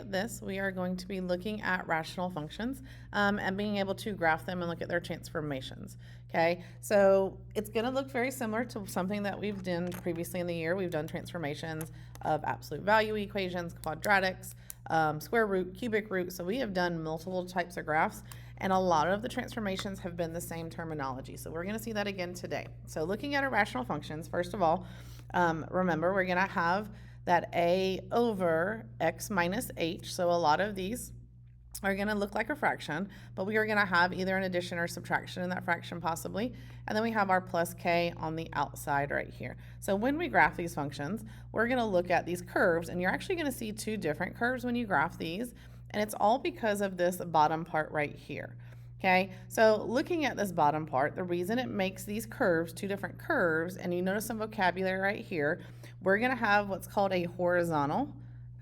This, we are going to be looking at rational functions and being able to graph them and look at their transformations. Okay, so it's going to look very similar to something that we've done previously in the year. We've done transformations of absolute value equations, quadratics, square root, cubic root. So we have done multiple types of graphs, and a lot of the transformations have been the same terminology. So we're going to see that again today. So looking at our rational functions, first of all, remember we're going to have that a over x minus h. So a lot of these are going to look like a fraction, but we are going to have either an addition or subtraction in that fraction possibly. And then we have our plus k on the outside right here. So when we graph these functions, we're going to look at these curves, and you're actually going to see two different curves when you graph these, and it's all because of this bottom part right here. Okay, so looking at this bottom part, the reason it makes these curves two different curves, and you notice some vocabulary right here, we're going to have what's called a horizontal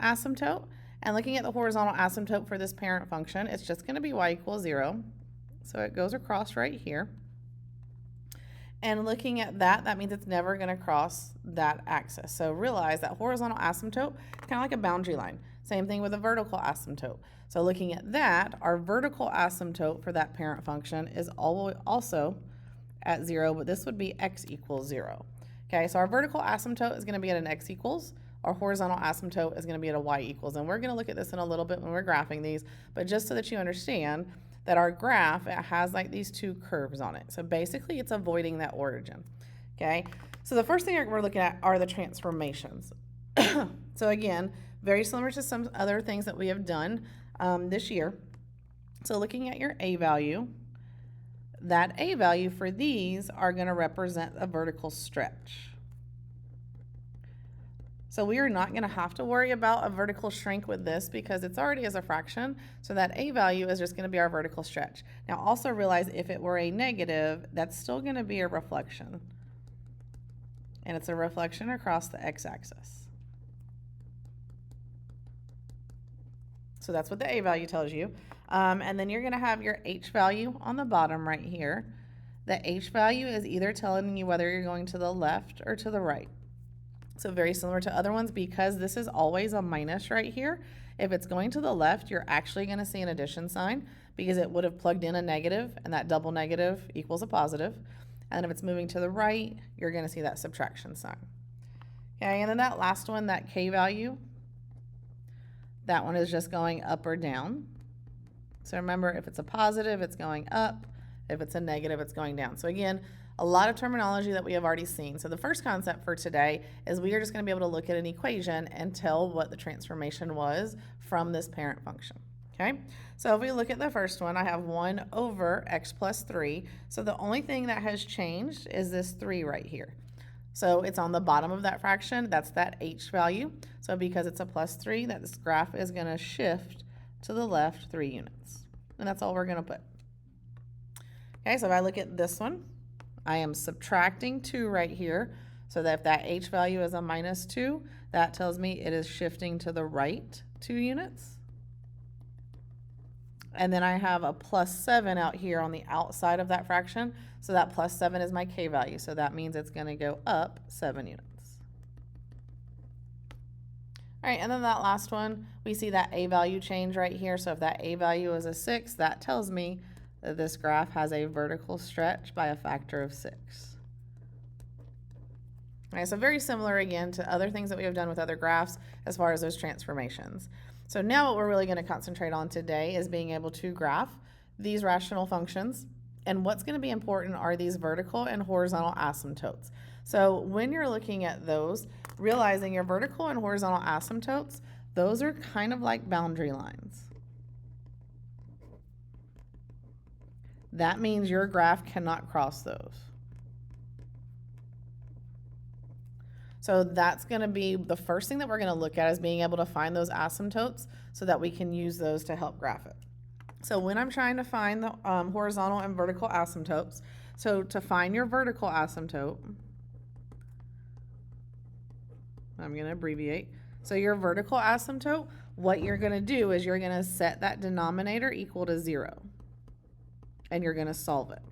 asymptote. And looking at the horizontal asymptote for this parent function, it's just going to be y equals 0. So it goes across right here. And looking at that, that means it's never going to cross that axis. So realize that horizontal asymptote is kind of like a boundary line. Same thing with a vertical asymptote. So looking at that, our vertical asymptote for that parent function is also at 0, but this would be x equals 0. Okay, so our vertical asymptote is going to be at an x equals. Our horizontal asymptote is going to be at a y equals. And we're going to look at this in a little bit when we're graphing these, but just so that you understand that our graph, it has like these two curves on it. So basically it's avoiding that origin. Okay, so the first thing we're looking at are the transformations. So again, very similar to some other things that we have done this year. So looking at your a value, that a value for these are going to represent a vertical stretch. So we are not going to have to worry about a vertical shrink with this because it's already as a fraction. So that a value is just going to be our vertical stretch. Now also realize if it were a negative, that's still going to be a reflection. And it's a reflection across the x-axis. So that's what the a value tells you. And then you're going to have your h value on the bottom right here. The h value is either telling you whether you're going to the left or to the right. So very similar to other ones, because this is always a minus right here. If it's going to the left, you're actually going to see an addition sign because it would have plugged in a negative, and that double negative equals a positive. And if it's moving to the right, you're going to see that subtraction sign. Okay, and then that last one, that k value, that one is just going up or down. So remember, if it's a positive, it's going up. If it's a negative, it's going down. So again, a lot of terminology that we have already seen. So the first concept for today is we are just going to be able to look at an equation and tell what the transformation was from this parent function. Okay, so if we look at the first one, I have 1 over x plus 3. So the only thing that has changed is this 3 right here. So it's on the bottom of that fraction. That's that h value. So because it's a plus 3, that this graph is going to shift to the left 3 units. And that's all we're going to put. Okay, so if I look at this one, I am subtracting 2 right here. So that if that h value is a minus 2, that tells me it is shifting to the right 2 units. And then I have a plus 7 out here on the outside of that fraction. So that plus 7 is my k value. So that means it's going to go up 7 units. All right, and then that last one, we see that a value change right here. So if that a value is a 6, that tells me that this graph has a vertical stretch by a factor of 6. All right, so very similar again to other things that we have done with other graphs as far as those transformations. So now what we're really going to concentrate on today is being able to graph these rational functions. And what's going to be important are these vertical and horizontal asymptotes. So when you're looking at those, realizing your vertical and horizontal asymptotes, those are kind of like boundary lines. That means your graph cannot cross those. So that's going to be the first thing that we're going to look at, is being able to find those asymptotes so that we can use those to help graph it. So when I'm trying to find the horizontal and vertical asymptotes, so to find your vertical asymptote, I'm going to abbreviate. So your vertical asymptote, what you're going to do is you're going to set that denominator equal to 0. And you're going to solve it.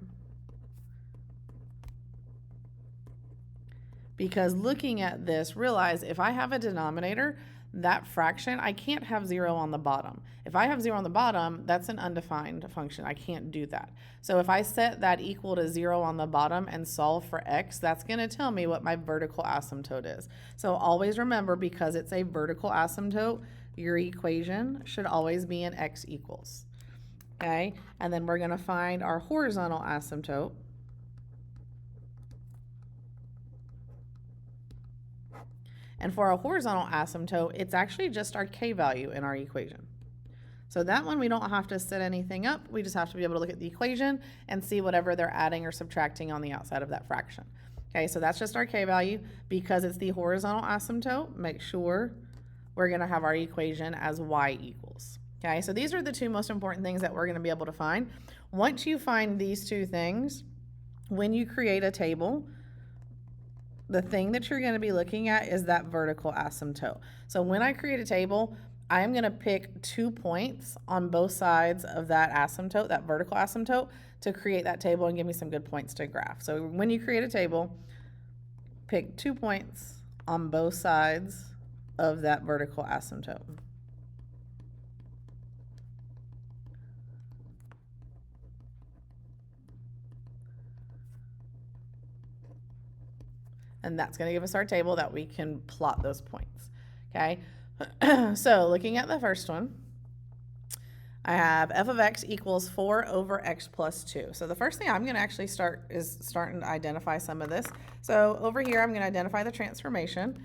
Because looking at this, realize if I have a denominator that fraction, I can't have 0 on the bottom. If I have 0 on the bottom, that's an undefined function. I can't do that. So if I set that equal to 0 on the bottom and solve for x, that's going to tell me what my vertical asymptote is. So always remember, because it's a vertical asymptote, your equation should always be in x equals. Okay, and then we're going to find our horizontal asymptote. And for a horizontal asymptote, it's actually just our k value in our equation. So that one we don't have to set anything up. We just have to be able to look at the equation and see whatever they're adding or subtracting on the outside of that fraction. Okay, so that's just our k value. Because it's the horizontal asymptote, make sure we're going to have our equation as y equals. Okay, so these are the two most important things that we're going to be able to find. Once you find these two things, when you create a table, the thing that you're going to be looking at is that vertical asymptote. So when I create a table, I am going to pick 2 points on both sides of that asymptote, that vertical asymptote, to create that table and give me some good points to graph. So when you create a table, pick 2 points on both sides of that vertical asymptote. And that's going to give us our table that we can plot those points. Okay, so looking at the first one, I have f of x equals 4 over x plus 2. So the first thing I'm going to actually start is starting to identify some of this. So over here, I'm going to identify the transformation.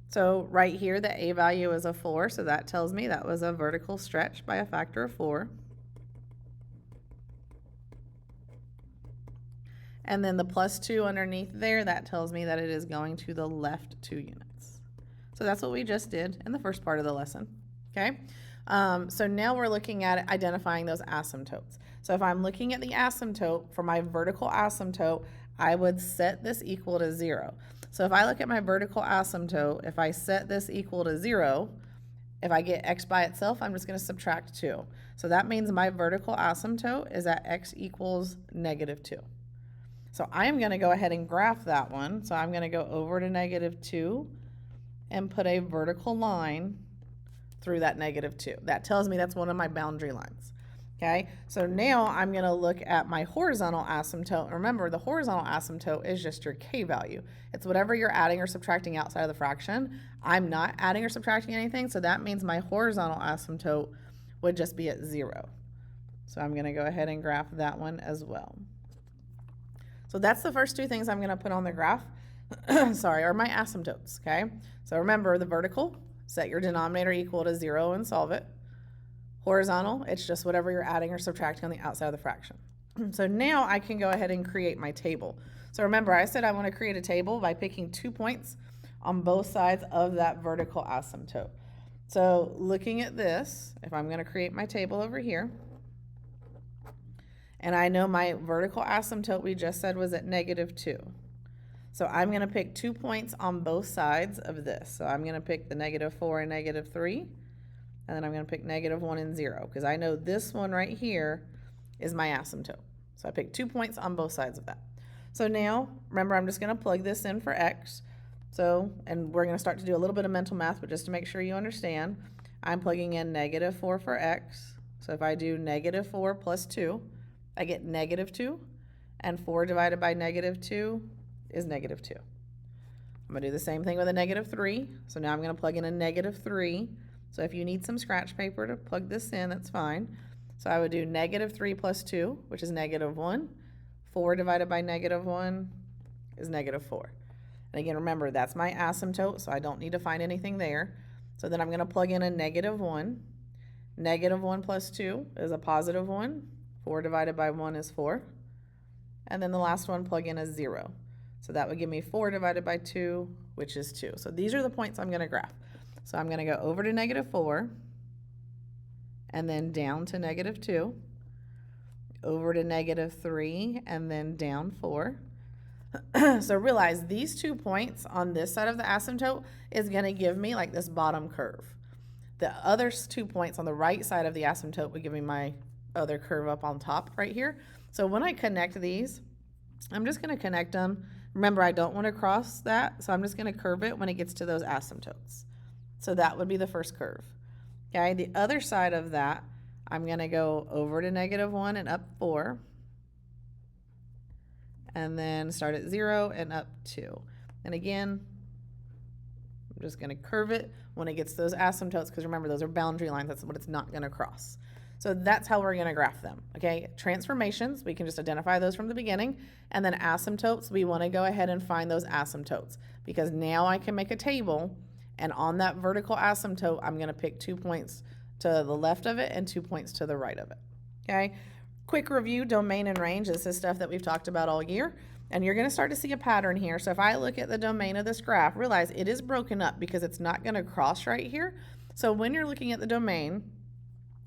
So right here, the a value is a 4, so that tells me that was a vertical stretch by a factor of 4. And then the plus 2 underneath there, that tells me that it is going to the left 2 units. So that's what we just did in the first part of the lesson. Okay, so now we're looking at identifying those asymptotes. So if I'm looking at the asymptote for my vertical asymptote, I would set this equal to 0. So if I look at my vertical asymptote, if I set this equal to 0, if I get x by itself, I'm just going to subtract 2. So that means my vertical asymptote is at x equals -2. So I am going to go ahead and graph that one. So I'm going to go over to -2 and put a vertical line through that -2. That tells me that's one of my boundary lines. Okay, so now I'm going to look at my horizontal asymptote. Remember, the horizontal asymptote is just your k value. It's whatever you're adding or subtracting outside of the fraction. I'm not adding or subtracting anything, so that means my horizontal asymptote would just be at 0. So I'm going to go ahead and graph that one as well. So that's the first two things I'm going to put on the graph, sorry, are my asymptotes, okay? So remember, the vertical, set your denominator equal to 0 and solve it. Horizontal, it's just whatever you're adding or subtracting on the outside of the fraction. So now I can go ahead and create my table. So remember, I said I want to create a table by picking 2 points on both sides of that vertical asymptote. So looking at this, if I'm going to create my table over here, and I know my vertical asymptote we just said was at -2. So I'm going to pick 2 points on both sides of this. So I'm going to pick the -4 and -3, and then I'm going to pick -1 and 0, because I know this one right here is my asymptote. So I picked 2 points on both sides of that. So now, remember, I'm just going to plug this in for x. So, and we're going to start to do a little bit of mental math, but just to make sure you understand, I'm plugging in -4 for x. So if I do -4 plus 2, I get -2, and 4 divided by -2 is -2. I'm going to do the same thing with a -3. So now I'm going to plug in a -3. So if you need some scratch paper to plug this in, that's fine. So I would do -3 plus 2, which is -1. 4 divided by -1 is -4. And again, remember, that's my asymptote, so I don't need to find anything there. So then I'm going to plug in a -1. -1 plus 2 is a +1. 4 divided by 1 is 4. And then the last one, plug in a 0. So that would give me 4 divided by 2, which is 2. So these are the points I'm going to graph. So I'm going to go over to -4, and then down to -2, over to -3, and then down 4. So realize these 2 points on this side of the asymptote is going to give me like this bottom curve. The other 2 points on the right side of the asymptote would give me my other curve up on top right here. So when I connect these, I'm just going to connect them. Remember, I don't want to cross that, so I'm just going to curve it when it gets to those asymptotes. So that would be the first curve. Okay, the other side of that, I'm going to go over to -1 and up 4. And then start at 0 and up 2. And again, I'm just going to curve it when it gets those asymptotes, because remember, those are boundary lines. That's what it's not going to cross. So that's how we're going to graph them. Okay, transformations, we can just identify those from the beginning. And then asymptotes, we want to go ahead and find those asymptotes, because now I can make a table, and on that vertical asymptote, I'm going to pick 2 points to the left of it and 2 points to the right of it. Okay, quick review, domain and range. This is stuff that we've talked about all year. And you're going to start to see a pattern here. So if I look at the domain of this graph, realize it is broken up because it's not going to cross right here. So when you're looking at the domain,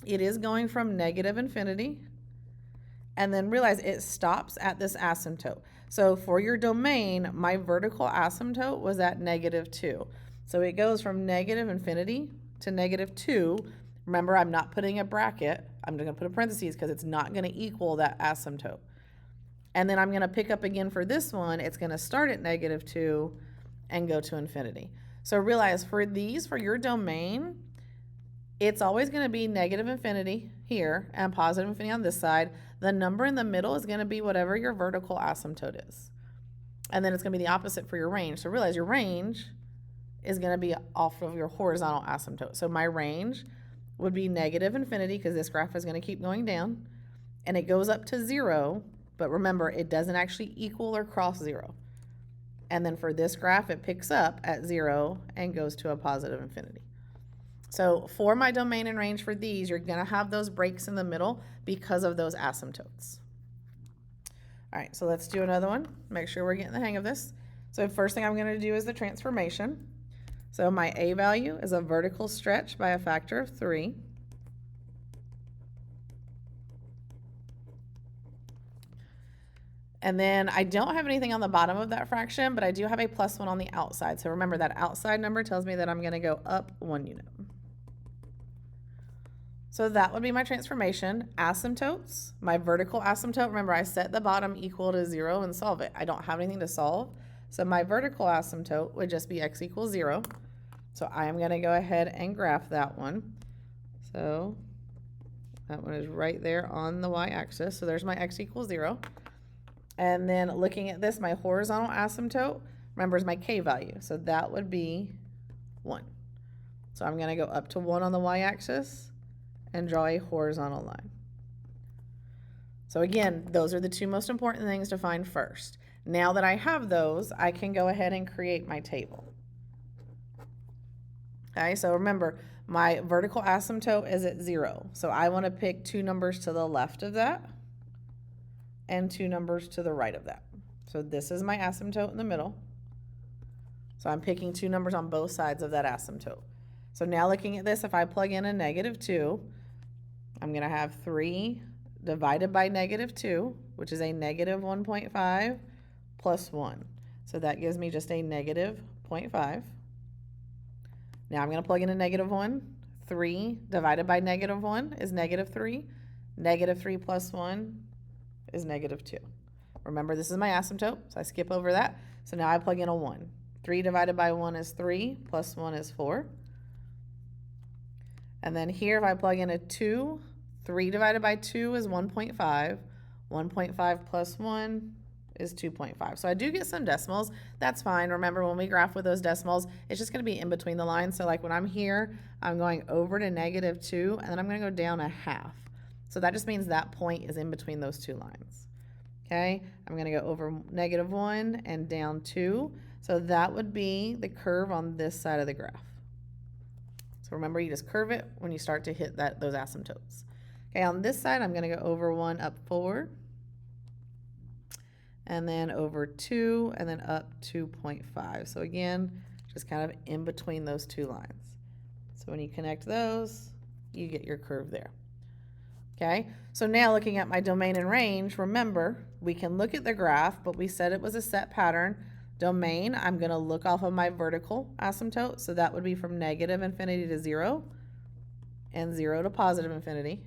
it is going from -infinity, and then realize it stops at this asymptote. So for your domain, my vertical asymptote was at -2. So it goes from -infinity to -2. Remember, I'm not putting a bracket. I'm going to put a parentheses because it's not going to equal that asymptote. And then I'm going to pick up again for this one. It's going to start at -2 and go to infinity. So realize for these, for your domain, it's always going to be -infinity here and positive infinity on this side. The number in the middle is going to be whatever your vertical asymptote is. And then it's going to be the opposite for your range. So realize your range is going to be off of your horizontal asymptote. So my range would be -infinity, because this graph is going to keep going down. And it goes up to 0. But remember, it doesn't actually equal or cross 0. And then for this graph, it picks up at 0 and goes to a positive infinity. So for my domain and range for these, you're going to have those breaks in the middle because of those asymptotes. All right, so let's do another one. Make sure we're getting the hang of this. So the first thing I'm going to do is the transformation. So my A value is a vertical stretch by a factor of 3. And then I don't have anything on the bottom of that fraction, but I do have a +1 on the outside. So remember, that outside number tells me that I'm going to go up 1 unit. So that would be my transformation. Asymptotes, my vertical asymptote, remember I set the bottom equal to 0 and solve it. I don't have anything to solve. So my vertical asymptote would just be x equals 0. So I am going to go ahead and graph that one. So that one is right there on the y-axis. So there's my x equals 0. And then looking at this, my horizontal asymptote, remember, is my k value. So that would be 1. So I'm going to go up to 1 on the y-axis and draw a horizontal line. So again, those are the two most important things to find first. Now that I have those, I can go ahead and create my table. Okay, so remember, my vertical asymptote is at 0. So I want to pick 2 numbers to the left of that and 2 numbers to the right of that. So this is my asymptote in the middle. So I'm picking 2 numbers on both sides of that asymptote. So now looking at this, if I plug in a -2, I'm going to have 3 divided by -2, which is a -1.5 plus 1. So that gives me just a -0.5. Now I'm going to plug in a -1. 3 divided by -1 is -3. -3 plus 1 is -2. Remember, this is my asymptote, so I skip over that. So now I plug in a 1. 3 divided by 1 is 3, plus 1 is 4. And then here, if I plug in a 2, 3 divided by 2 is 1.5. 1.5 plus 1 is 2.5. So I do get some decimals. That's fine. Remember, when we graph with those decimals, it's just going to be in between the lines. So like when I'm here, I'm going over to -2, and then I'm going to go down a half. So that just means that point is in between those two lines. Okay, I'm going to go over -1 and down 2. So that would be the curve on this side of the graph. So remember, you just curve it when you start to hit those asymptotes. Okay, on this side, I'm going to go over 1, up 4. And then over 2, and then up 2.5. So again, just kind of in between those two lines. So when you connect those, you get your curve there. Okay, so now looking at my domain and range, remember, we can look at the graph, but we said it was a set pattern. Domain, I'm going to look off of my vertical asymptote, so that would be from -infinity to 0, and 0 to positive infinity.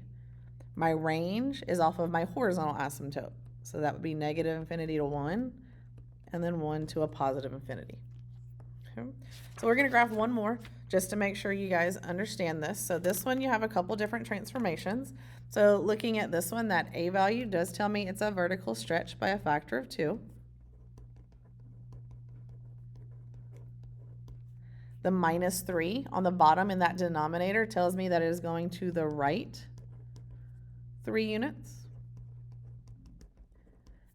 My range is off of my horizontal asymptote, so that would be -infinity to 1, and then 1 to a positive infinity. Okay. So we're going to graph one more just to make sure you guys understand this. So this one, you have a couple different transformations. So looking at this one, that A value does tell me it's a vertical stretch by a factor of 2. The -3 on the bottom in that denominator tells me that it is going to the right 3 units.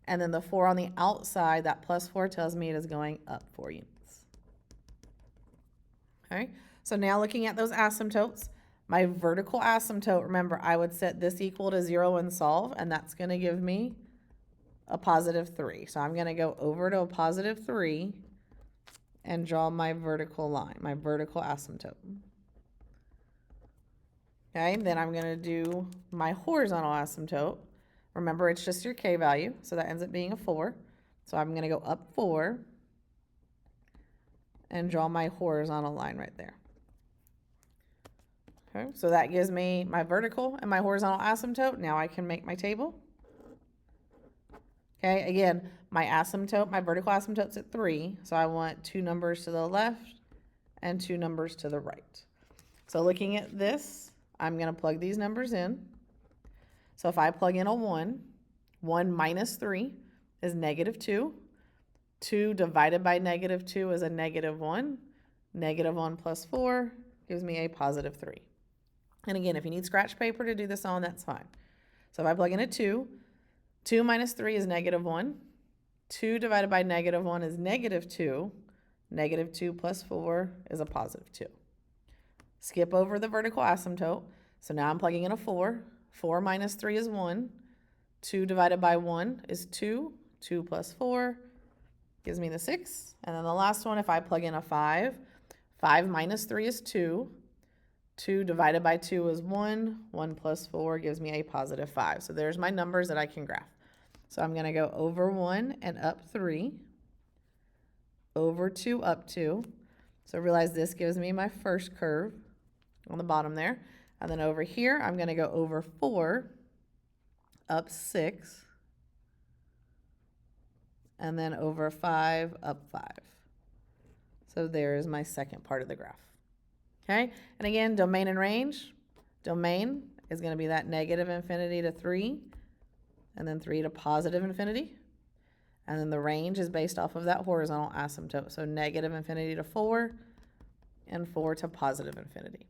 And then the 4 on the outside, that +4 tells me it is going up 4 units. Okay, so now looking at those asymptotes, my vertical asymptote, remember, I would set this equal to 0 and solve, and that's going to give me a +3. So I'm going to go over to a +3 and draw my vertical line, my vertical asymptote. Okay, then I'm going to do my horizontal asymptote. Remember, it's just your K value, so that ends up being a 4. So I'm going to go up 4 and draw my horizontal line right there. Okay, so that gives me my vertical and my horizontal asymptote. Now I can make my table. Okay, again, my asymptote, my vertical asymptote's at 3, so I want 2 numbers to the left and 2 numbers to the right. So looking at this, I'm going to plug these numbers in. So if I plug in a 1, 1 minus 3 is -2. 2 divided by -2 is a -1. -1 plus 4 gives me a +3. And again, if you need scratch paper to do this on, that's fine. So if I plug in a 2, 2 minus 3 is -1. 2 divided by -1 is -2. -2 plus 4 is a +2. Skip over the vertical asymptote. So now I'm plugging in a 4. 4 minus 3 is 1. 2 divided by 1 is 2. 2 plus 4 gives me the 6. And then the last one, if I plug in a 5, 5 minus 3 is 2. 2 divided by 2 is 1. 1 plus 4 gives me a +5. So there's my numbers that I can graph. So I'm going to go over 1 and up 3. Over 2, up 2. So realize this gives me my first curve on the bottom there. And then over here, I'm going to go over 4, up 6. And then over 5, up 5. So there is my second part of the graph. Okay, and again, domain and range. Domain is going to be that -infinity to 3, and then 3 to +infinity. And then the range is based off of that horizontal asymptote. So -infinity to 4, and 4 to +infinity.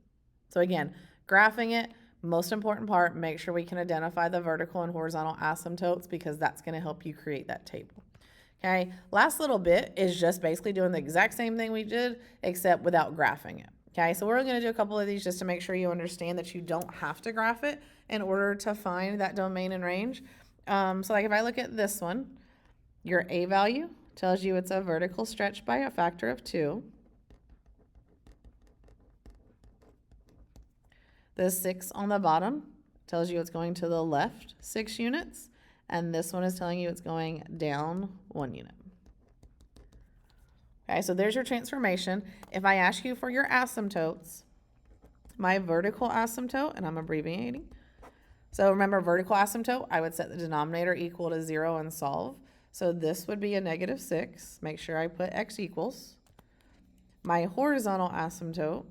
So again, graphing it, most important part, make sure we can identify the vertical and horizontal asymptotes because that's going to help you create that table. Okay, last little bit is just basically doing the exact same thing we did, except without graphing it. Okay, so we're going to do a couple of these just to make sure you understand that you don't have to graph it in order to find that domain and range. So like if I look at this one, your A value tells you it's a vertical stretch by a factor of 2. The 6 on the bottom tells you it's going to the left 6 units, and this one is telling you it's going down 1 unit. Okay, so there's your transformation. If I ask you for your asymptotes, my vertical asymptote, and I'm abbreviating. So remember, vertical asymptote, I would set the denominator equal to 0 and solve. So this would be a -6. Make sure I put x equals. My horizontal asymptote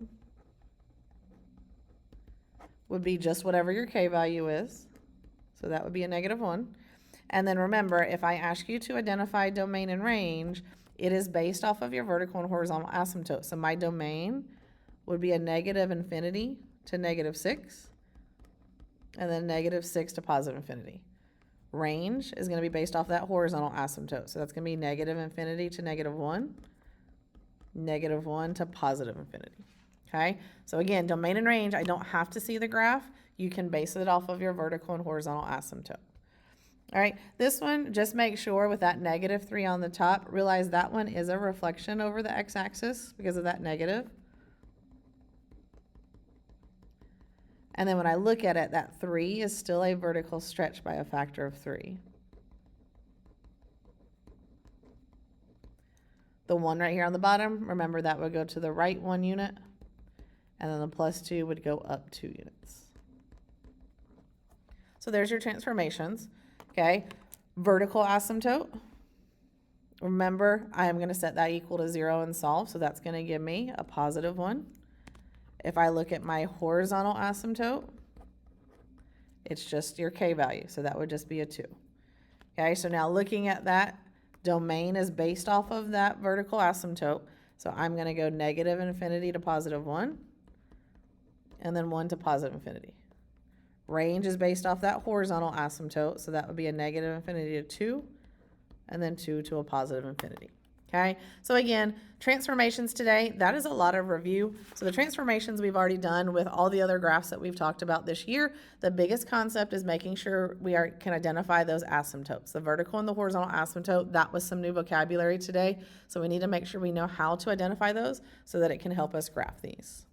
would be just whatever your K value is. So that would be a -1. And then remember, if I ask you to identify domain and range, it is based off of your vertical and horizontal asymptote. So my domain would be a -infinity to -6, and then -6 to +infinity. Range is going to be based off that horizontal asymptote. So that's going to be -infinity to -1, -1 to +infinity. Okay, so again, domain and range, I don't have to see the graph. You can base it off of your vertical and horizontal asymptote. All right, this one, just make sure with that -3 on the top, realize that one is a reflection over the x-axis because of that negative. And then when I look at it, that 3 is still a vertical stretch by a factor of 3. The 1 right here on the bottom, remember that would go to the right 1 unit, and then the +2 would go up 2 units. So there's your transformations. Okay, vertical asymptote. Remember, I am going to set that equal to 0 and solve, so that's going to give me a +1. If I look at my horizontal asymptote, it's just your k value, so that would just be a 2. Okay, so now looking at that, domain is based off of that vertical asymptote, so I'm going to go negative infinity to positive 1, and then 1 to positive infinity. Range is based off that horizontal asymptote, so that would be a negative infinity to 2, and then 2 to a positive infinity. Okay, so again, transformations today, that is a lot of review. So the transformations we've already done with all the other graphs that we've talked about this year. The biggest concept is making sure we can identify those asymptotes. The vertical and the horizontal asymptote, that was some new vocabulary today. So we need to make sure we know how to identify those so that it can help us graph these.